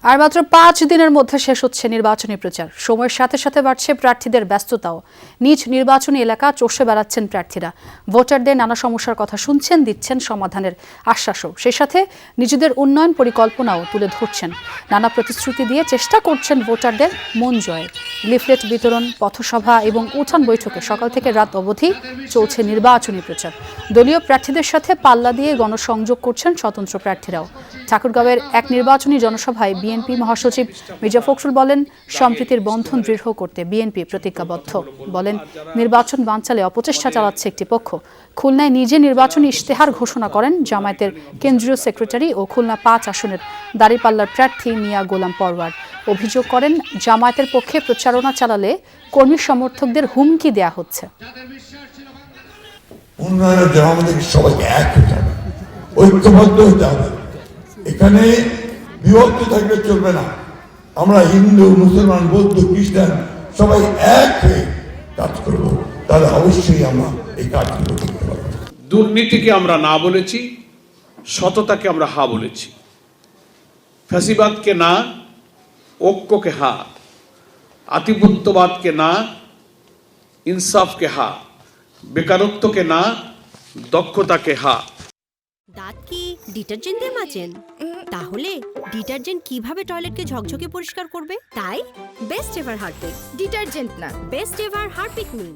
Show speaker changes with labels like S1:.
S1: আর মাত্র ৫ দিনের মধ্যে শেষ হচ্ছে নির্বাচনী প্রচার। সময়ের সাথে সাথে বাড়ছে প্রার্থীদের ব্যস্ততাও। নিজ নির্বাচনী এলাকা চষে বেড়াচ্ছেন প্রার্থীরা। ভোটারদের নানা সমস্যার কথা শুনছেন, দিচ্ছেন সমাধানের আশ্বাসও। সেই সাথে নিজেদের উন্নয়ন পরিকল্পনাও তুলে ধরছেন। নানা প্রতিশ্রুতি দিয়ে চেষ্টা করছেন ভোটারদের মন জয়ে। লিফলেট বিতরণ, পথসভা এবং উঠান বৈঠকে সকাল থেকে রাত অবধি চলছে নির্বাচনী প্রচার। দলীয় প্রার্থীদের সাথে পাল্লা দিয়ে গণসংযোগ করছেন স্বতন্ত্র প্রার্থীরাও। ঠাকুরগাঁওয়ের এক নির্বাচনী জনসভায় বিএনপি মহাসচিব মির্জা ফখরুল বলেন, সম্প্রীতির বন্ধন দৃঢ় করতে বিএনপি প্রতিজ্ঞাবদ্ধ। বলেন, নির্বাচন বানচালে অপচেষ্টা চালাচ্ছে একটি পক্ষ। খুলনায় নিজে নির্বাচনী ইশতেহার ঘোষণা করেন জামায়াতের কেন্দ্রীয় সেক্রেটারি ও খুলনা ৫ আসনের দাঁড়িপাল্লার প্রার্থী মিয়া গোলাম পরওয়ার। অভিযোগ করেন, জামায়াতের পক্ষে প্রচারণা চালালে কর্মী সমর্থকদের হুমকি দেয়া হচ্ছে।
S2: উন্নয়নের জন্য আমাদের সবাইকে এক হতে হবে, ঐক্যবদ্ধ হতে হবে। এখানে বিভক্ত থাকলে চলবে না। আমরা হিন্দু, মুসলমান, বৌদ্ধ, খ্রিস্টান সবাই এক হয়ে কাজ করব, তাহলে অবশ্যই আমরা এই কাজগুলো করতে পারবো।
S3: দুর্নীতিকে আমরা না বলেছি, সততাকে আমরা হা বলেছি। ফ্যাসিবাদকে না, ঐক্যকে হা। আধিপত্যবাদকে না, ইনসাফকে হা। বেকারত্বকে না, দক্ষতাকে হা।
S4: দাঁত কি ডিটারজেন্ট দিয়ে মাজেন? তাহলে ডিটারজেন্ট কিভাবে টয়লেটকে ঝকঝকে পরিষ্কার করবে? তাই বেস্ট এভার হারপিক।
S5: ডিটারজেন্ট না,
S4: বেস্ট এভার হারপিক নিন।